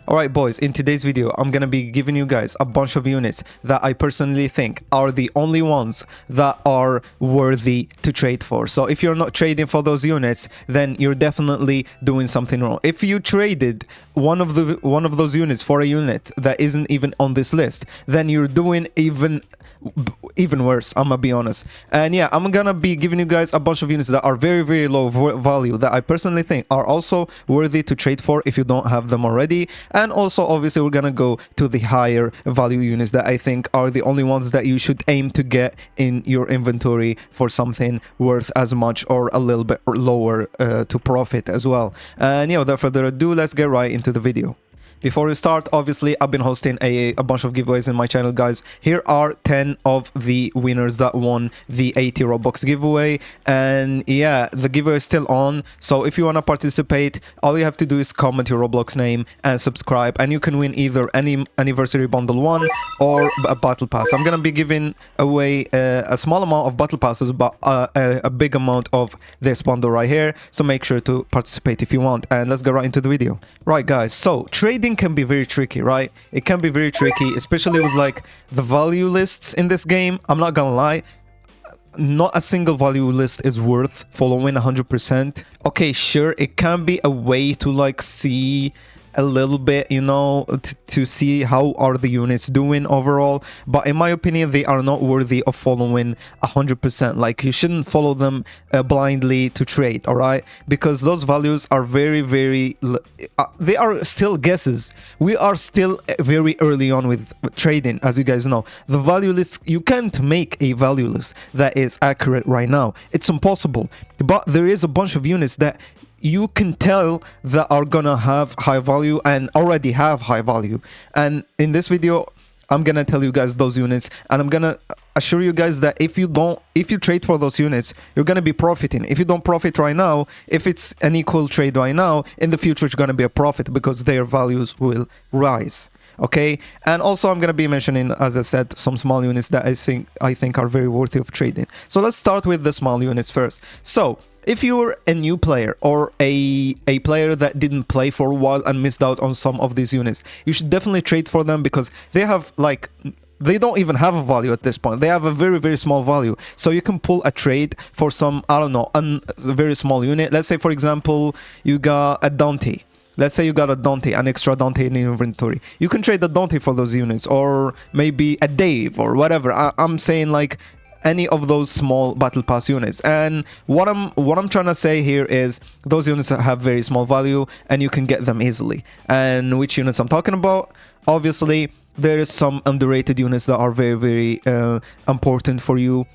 Alright boys, in today's video I'm gonna be giving you guys a bunch of units that I personally think are the only ones that are worthy to trade for. So if you're not trading for those units, then you're definitely doing something wrong. If you traded one of those units for a unit that isn't even on this list, then you're doing even worse, I'm gonna be honest. And yeah, I'm gonna be giving you guys a bunch of units that are very low value that I personally think are also worthy to trade for if you don't have them already. And also obviously we're gonna go to the higher value units that I think are the only ones that you should aim to get in your inventory for something worth as much or a little bit lower to profit as well. And yeah, without further ado, let's get right into the video. Before we start, obviously, I've been hosting a bunch of giveaways in my channel, guys. Here are 10 of the winners that won the 80 Robux giveaway. And yeah, the giveaway is still on. So if you want to participate, all you have to do is comment your Roblox name and subscribe. And you can win either any anniversary bundle 1 or a battle pass. I'm going to be giving away a small amount of battle passes, but a big amount of this bundle right here. So make sure to participate if you want. And let's go right into the video. Right, guys. So trading can be very tricky, right? It can be very tricky, especially with like the value lists in this game. I'm not gonna lie, not a single value list is worth following 100%. Okay, sure, it can be a way to like see a little bit, you know, to see how are the units doing overall, but in my opinion they are not worthy of following 100%. Like, you shouldn't follow them blindly to trade, all right? Because those values are very they are still guesses. We are still very early on with trading, as you guys know. The value list, you can't make a value list that is accurate right now. It's impossible. But there is a bunch of units that you can tell that are gonna have high value and already have high value. And in this video I'm gonna tell you guys those units, and I'm gonna assure you guys that if you trade for those units, you're gonna be profiting. If you don't profit right now, if it's an equal trade right now, in the future it's gonna be a profit because their values will rise. Okay, and also I'm gonna be mentioning, as I said, some small units that I think are very worthy of trading. So let's start with the small units first. So if you're a new player or a player that didn't play for a while and missed out on some of these units, you should definitely trade for them because they have like, they don't even have a value at this point. They have a very small value. So you can pull a trade for some, I don't know, a very small unit. Let's say, for example, you got a Dante. Let's say you got a Dante, an extra Dante in your inventory. You can trade the Dante for those units, or maybe a Dave or whatever. I'm saying like any of those small battle pass units. And what I'm trying to say here is those units have very small value and you can get them easily. And which units I'm talking about? Obviously there is some underrated units that are very important for you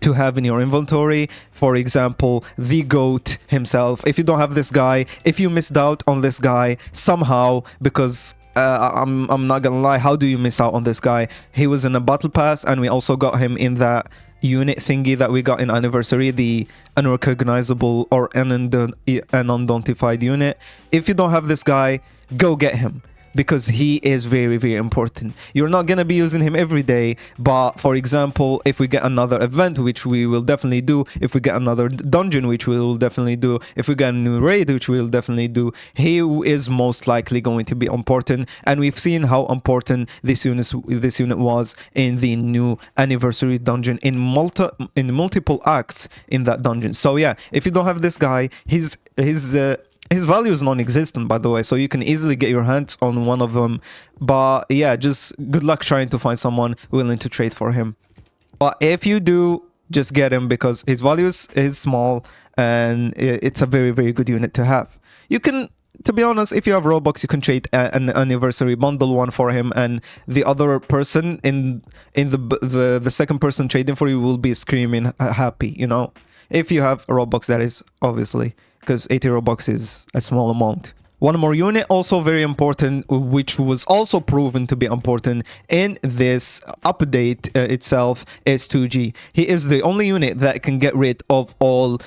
to have in your inventory. For example, the GOAT himself. If you don't have this guy, if you missed out on this guy somehow, because I'm not gonna lie, how do you miss out on this guy? He was in a battle pass and we also got him in that unit thingy that we got in anniversary, the unrecognizable or unidentified unit. If you don't have this guy, go get him, because he is very important. You're not gonna be using him every day, but for example, if we get another event, which we will definitely do, if we get another dungeon, which we will definitely do, if we get a new raid, which we will definitely do, he is most likely going to be important. And we've seen how important this unit was in the new anniversary dungeon, in multiple acts in that dungeon. So yeah, if you don't have this guy, his value is non-existent, by the way, so you can easily get your hands on one of them. But yeah, just good luck trying to find someone willing to trade for him. But if you do, just get him because his value is small and it's a very good unit to have. You can, to be honest, if you have Robux, you can trade an anniversary bundle 1 for him, and the other person in the second person trading for you will be screaming happy, you know, if you have Robux, that is, obviously, because 80 Robux is a small amount. One more unit also very important, which was also proven to be important in this update itself, is 2G. He is the only unit that can get rid of all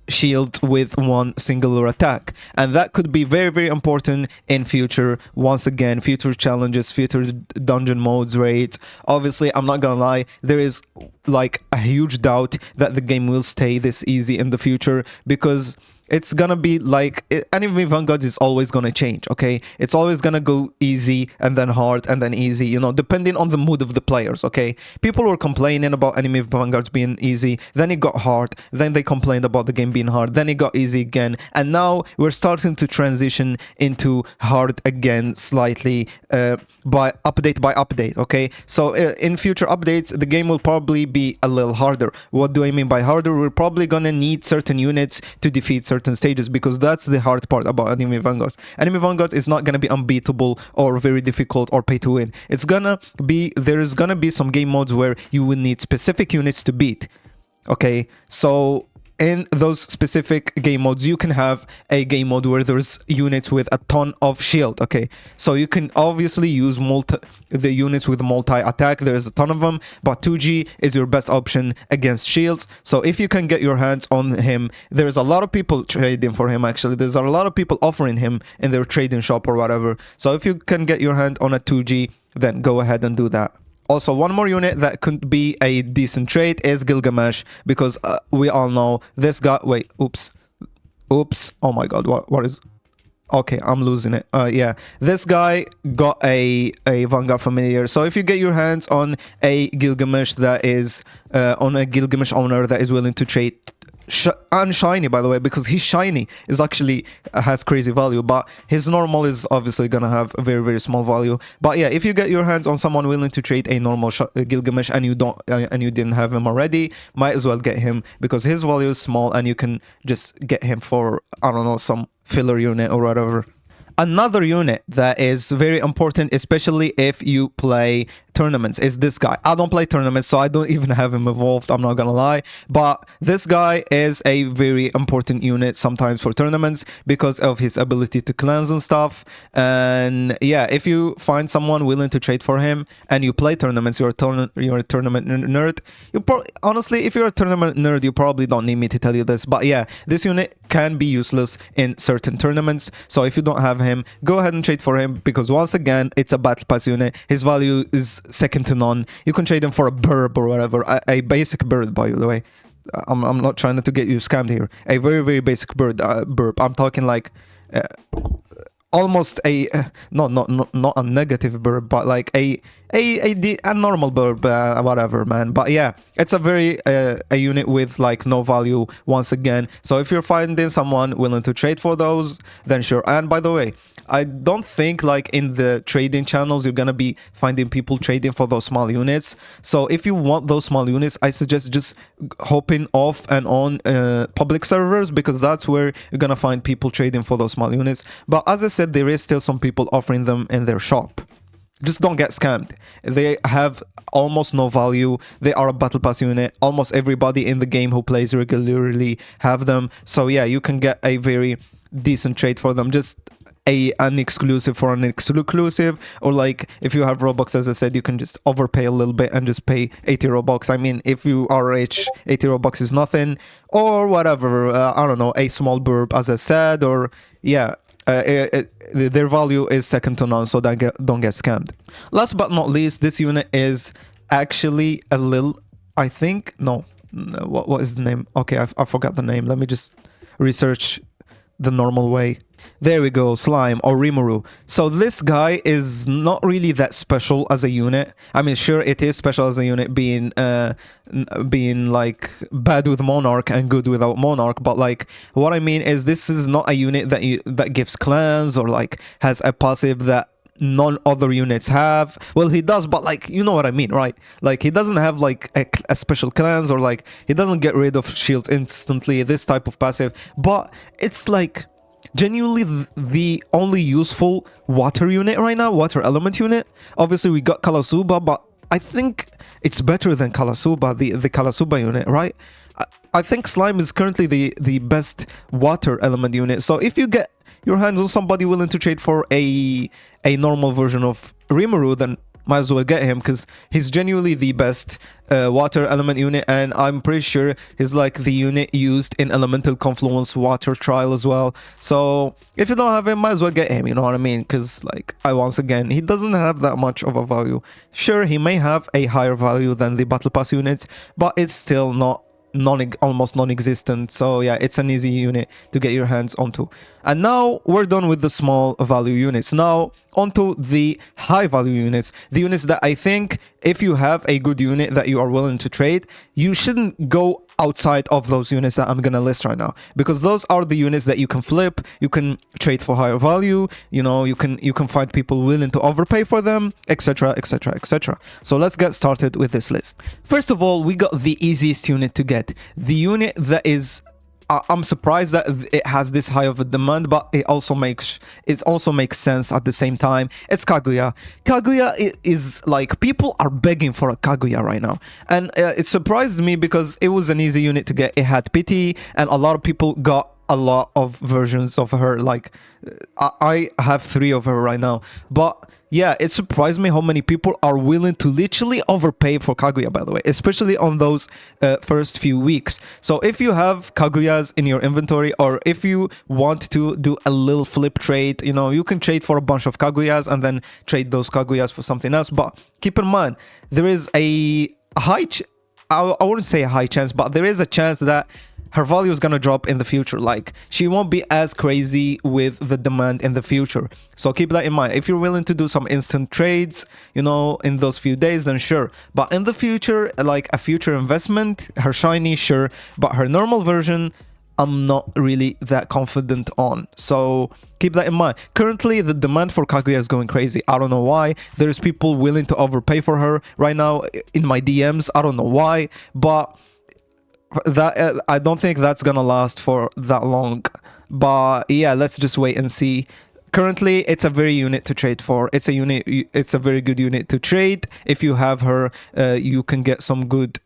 shields with one singular attack, and that could be very important in future, once again, future challenges, future dungeon modes, raids. Obviously, I'm not gonna lie, there is like a huge doubt that the game will stay this easy in the future, because it's gonna be like Anime Vanguards is always gonna change, okay? It's always gonna go easy and then hard and then easy, you know, depending on the mood of the players, okay? People were complaining about Anime Vanguards being easy, then it got hard, then they complained about the game being hard, then it got easy again, and now we're starting to transition into hard again slightly by update, okay? So in future updates, the game will probably be a little harder. What do I mean by harder? We're probably gonna need certain units to defeat certain stages, because that's the hard part about Anime Vanguards. Anime Vanguards is not gonna be unbeatable or very difficult or pay to win. It's gonna be, there's gonna be some game modes where you will need specific units to beat, okay? So in those specific game modes, you can have a game mode where there's units with a ton of shield, okay? So you can obviously use the units with multi-attack, there's a ton of them, but 2G is your best option against shields. So if you can get your hands on him, there's a lot of people trading for him, actually. There's a lot of people offering him in their trading shop or whatever. So if you can get your hand on a 2G, then go ahead and do that. Also, one more unit that could be a decent trade is Gilgamesh, because we all know this guy. Wait, oops. Oh my god, what is... Okay, I'm losing it. Yeah, this guy got a Vanguard Familiar. So if you get your hands on a Gilgamesh that is... on a Gilgamesh owner that is willing to trade... and shiny, by the way, because his shiny is actually has crazy value, but his normal is obviously gonna have a very, very small value. But yeah, if you get your hands on someone willing to trade a normal Gilgamesh and you didn't have him already, might as well get him, because his value is small and you can just get him for, I don't know, some filler unit or whatever. Another unit that is very important, especially if you play tournaments, is this guy. I don't play tournaments, so I don't even have him evolved, I'm not gonna lie. But this guy is a very important unit sometimes for tournaments because of his ability to cleanse and stuff. And yeah, if you find someone willing to trade for him and you play tournaments, you're a tournament nerd. Honestly, if you're a tournament nerd, you probably don't need me to tell you this. But yeah, this unit can be useless in certain tournaments. So if you don't have him, go ahead and trade for him, because once again, it's a battle pass unit. His value is second to none. You can trade him for a burb or whatever, a basic bird, by the way. I'm not trying to get you scammed here. A very, very basic burb. I'm talking like almost a not a negative burb, but like a normal burb, whatever, man. But yeah, it's a very a unit with like no value once again. So if you're finding someone willing to trade for those, then sure. And by the way, I don't think like in the trading channels you're gonna be finding people trading for those small units. So if you want those small units, I suggest just hopping off and on public servers, because that's where you're gonna find people trading for those small units. But as I said, there is still some people offering them in their shop. Just don't get scammed. They have almost no value. They are a battle pass unit. Almost everybody in the game who plays regularly have them. So yeah, you can get a very decent trade for them. Just an exclusive for an exclusive, or like if you have Robux, as I said, you can just overpay a little bit and just pay 80 Robux. I mean, if you are rich, 80 Robux is nothing, or whatever. I don't know, a small burb, as I said, or yeah. Their value is second to none, so don't get scammed. Last but not least, this unit is actually a little, I think, no, what is the name? Okay, I forgot the name. Let me just research the normal way. There we go, Slime or Rimuru. So this guy is not really that special as a unit. I mean, sure, it is special as a unit, being like bad with Monarch and good without Monarch. But like, what I mean is, this is not a unit that gives clans or like has a passive that none other units have. Well, he does, but like, you know what I mean, right? Like, he doesn't have like a special cleanse, or like he doesn't get rid of shields instantly, this type of passive. But it's like genuinely the only useful water unit right now, water element unit. Obviously we got Kalasuba, but I think it's better than Kalasuba, the Kalasuba unit, right? I think Slime is currently the best water element unit. So if you get your hands on somebody willing to trade for a normal version of Rimuru, then might as well get him, because he's genuinely the best water element unit, and I'm pretty sure he's like the unit used in Elemental Confluence water trial as well. So if you don't have him, might as well get him, you know what I mean? Because like, once again, he doesn't have that much of a value. Sure, he may have a higher value than the battle pass units, but it's still not almost non-existent. So yeah, it's an easy unit to get your hands onto. And now we're done with the small value units. Now onto the high value units, the units that I think if you have a good unit that you are willing to trade, you shouldn't go outside of those units that I'm gonna list right now, because those are the units that you can flip, you can trade for higher value, you know, you can find people willing to overpay for them, etc, etc, etc. So let's get started with this list. First of all, we got the easiest unit to get, the unit that is I'm surprised that it has this high of a demand, but it also makes sense at the same time. It's Kaguya. Kaguya is like, people are begging for a Kaguya right now, and it surprised me because it was an easy unit to get. It had pity, and a lot of people got a lot of versions of her. Like I have 3 of her right now, but yeah, it surprised me how many people are willing to literally overpay for Kaguya, by the way, especially on those first few weeks. So if you have Kaguyas in your inventory, or if you want to do a little flip trade, you know, you can trade for a bunch of Kaguyas and then trade those Kaguyas for something else. But keep in mind, there is a high, I wouldn't say a high chance, but there is a chance that her value is gonna drop in the future. Like, she won't be as crazy with the demand in the future. So keep that in mind. If you're willing to do some instant trades, you know, in those few days, then sure. But in the future, like a future investment, her shiny, sure. But her normal version, I'm not really that confident on. So keep that in mind. Currently, the demand for Kaguya is going crazy. I don't know why. There's people willing to overpay for her right now in my DMs. I don't know why. But that I don't think that's gonna last for that long. But yeah, let's just wait and see. Currently, it's a very unit to trade for. It's a very good unit to trade. If you have her, you can get some good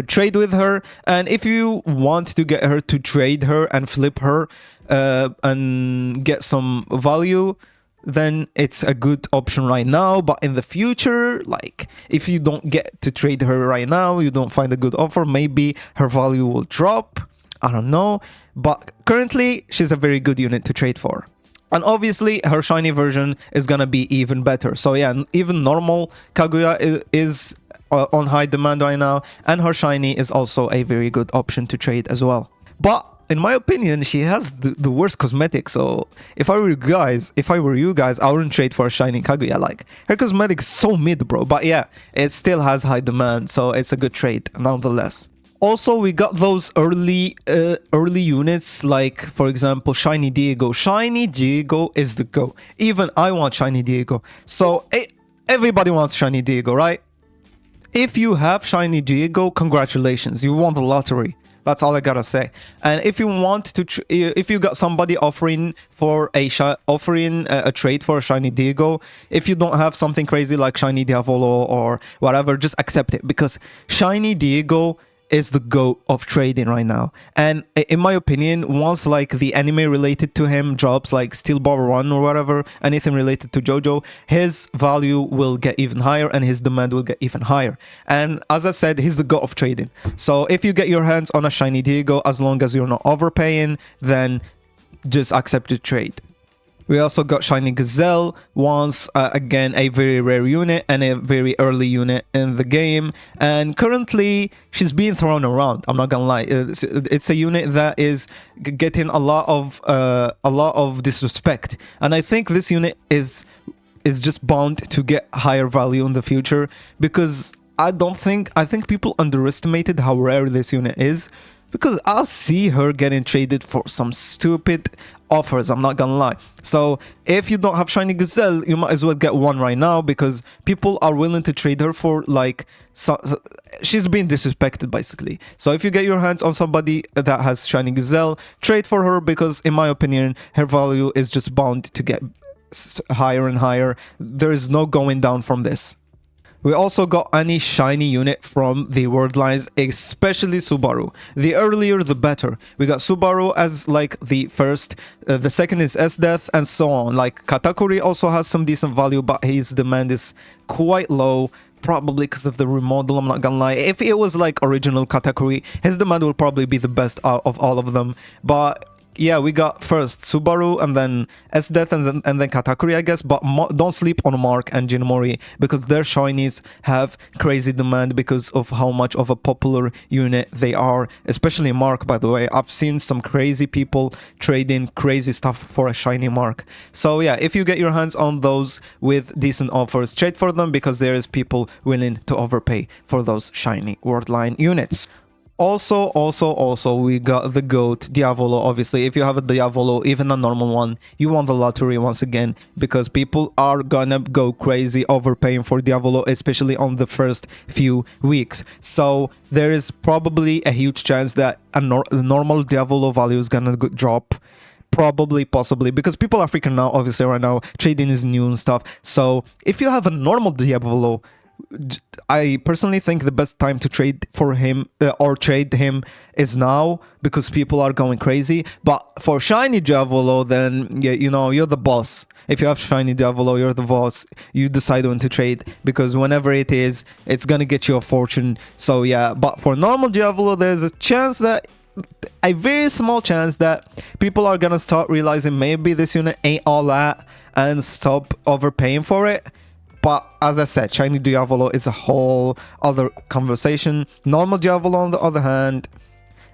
trade with her. And if you want to get her to trade her and flip her and get some value, then it's a good option right now. But in the future, like, if you don't get to trade her right now, you don't find a good offer, maybe her value will drop. I don't know. But currently, she's a very good unit to trade for. And obviously, her shiny version is gonna be even better. So yeah, even normal Kaguya is on high demand right now, and her shiny is also a very good option to trade as well. But in my opinion, she has the worst cosmetics. So if I were you guys, I wouldn't trade for a shiny Kaguya. Like, her cosmetics is so mid, bro. But yeah, it still has high demand, so it's a good trade nonetheless. Also, we got those early units, like, for example, Shiny Diego. Shiny Diego is the go. Even I want Shiny Diego. So everybody wants Shiny Diego, right? If you have Shiny Diego, congratulations, you won the lottery. That's all I gotta say. And if you want to, if you got somebody offering a trade for a Shiny Diego, if you don't have something crazy like Shiny Diavolo or whatever, just accept it, because Shiny Diego is the GOAT of trading right now. And in my opinion, once like the anime related to him drops, like Steel Ball Run or whatever, anything related to JoJo, his value will get even higher and his demand will get even higher. And as I said, he's the GOAT of trading. So if you get your hands on a Shiny Diego, as long as you're not overpaying, then just accept the trade. We also got Shiny Gazelle, once again a very rare unit and a very early unit in the game, and currently she's being thrown around. I'm not gonna lie, it's a unit that is getting a lot of disrespect, and I think this unit is just bound to get higher value in the future, because I think people underestimated how rare this unit is. Because I'll see her getting traded for some stupid offers, I'm not gonna lie. So if you don't have Shiny Gazelle, you might as well get one right now, because people are willing to trade her for, like, she's being disrespected basically. So if you get your hands on somebody that has Shiny Gazelle, trade for her, because in my opinion, her value is just bound to get higher and higher. There is no going down from this. We also got any shiny unit from the world lines, especially Subaru. The earlier the better. We got Subaru as like the first, the second is S-Death, and so on. Like Katakuri also has some decent value, but his demand is quite low, probably because of the remodel, I'm not gonna lie. If it was like original Katakuri, his demand will probably be the best out of all of them, but yeah, we got first Subaru and then S-Death and then Katakuri, I guess. But don't sleep on Mark and Jinmori because their shinies have crazy demand because of how much of a popular unit they are. Especially Mark, by the way. I've seen some crazy people trading crazy stuff for a shiny Mark. So yeah, if you get your hands on those with decent offers, trade for them because there is people willing to overpay for those shiny Worldline units. Also, we got the GOAT, Diavolo. Obviously, if you have a Diavolo, even a normal one, you won the lottery once again, because people are gonna go crazy overpaying for Diavolo, especially on the first few weeks. So there is probably a huge chance that a normal Diavolo value is gonna drop. Probably, possibly, because people are freaking out, obviously, right now. Trading is new and stuff. So if you have a normal Diavolo, I personally think the best time to trade for him or trade him is now, because people are going crazy. But for shiny Diavolo, then yeah, you know, you're the boss. If you have shiny Diavolo, you're the boss. You decide when to trade, because whenever it is, it's gonna get you a fortune. So yeah, but for normal Diavolo, there's a chance that, a very small chance, that people are gonna start realizing maybe this unit ain't all that and stop overpaying for it. But as I said, shiny Diavolo is a whole other conversation. Normal Diavolo, on the other hand,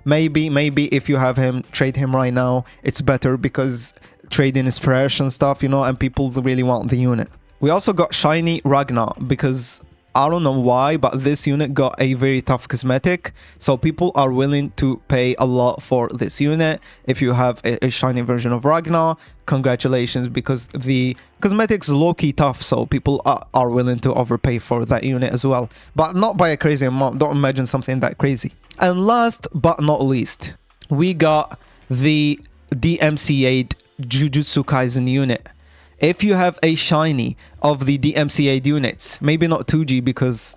maybe if you have him, trade him right now. It's better because trading is fresh and stuff, you know, and people really want the unit. We also got shiny Ragnar, because I don't know why, but this unit got a very tough cosmetic, so people are willing to pay a lot for this unit. If you have a shiny version of Ragnar, congratulations, because the cosmetic's low-key tough, so people are willing to overpay for that unit as well. But not by a crazy amount, don't imagine something that crazy. And last but not least, we got the DMCA'd Jujutsu Kaisen unit. If you have a shiny of the DMCA units, maybe not 2G because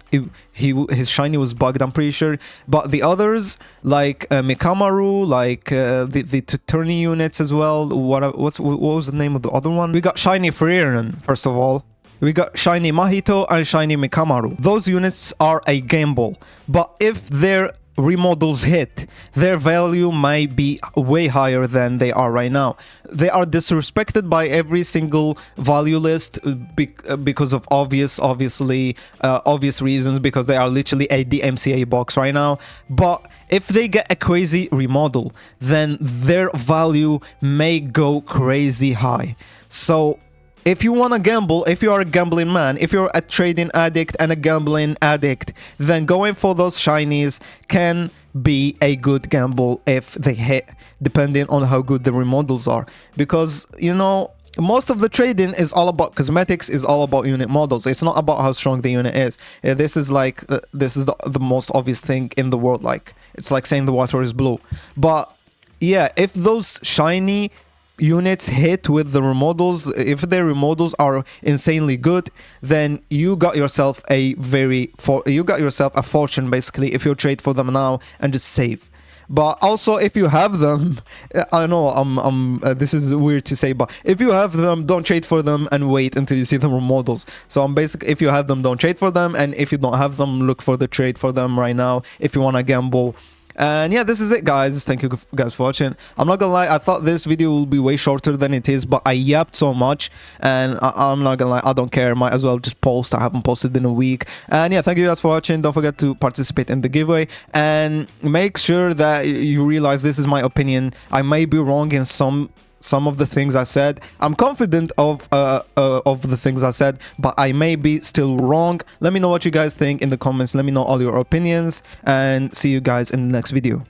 his shiny was bugged, I'm pretty sure, but the others like Mikamaru, like the Tourney units as well. What was the name of the other one? We got shiny Frieren, first of all. We got shiny Mahito and shiny Mikamaru. Those units are a gamble, but if they're remodels hit, their value might be way higher than they are right now. They are disrespected by every single value list because of obvious reasons, because they are literally a DMCA box right now. But if they get a crazy remodel, then their value may go crazy high. So if you want to gamble, if you are a gambling man, if you're a trading addict and a gambling addict, then going for those shinies can be a good gamble if they hit, depending on how good the remodels are. Because, you know, most of the trading is all about cosmetics, is all about unit models. It's not about how strong the unit is. This is like, this is the most obvious thing in the world. Like, it's like saying the water is blue. But yeah, if those shiny units hit with the remodels, if their remodels are insanely good, then you got yourself a fortune basically if you trade for them now and just save. But also, if you have them, I know this is weird to say, but if you have them, don't trade for them and wait until you see the remodels. So I'm basically, if you have them, don't trade for them, and if you don't have them, look for the trade for them right now if you want to gamble. And yeah, this is it, guys. Thank you guys for watching. I'm not gonna lie, I thought this video will be way shorter than it is, but I yapped so much, and I'm not gonna lie, I don't care. Might as well just post. I haven't posted in a week. And yeah, thank you guys for watching. Don't forget to participate in the giveaway, and make sure that you realize this is my opinion. I may be wrong in some of the things I said. I'm confident of the things I said, but I may be still wrong. Let me know what you guys think in the comments. Let me know all your opinions, and see you guys in the next video.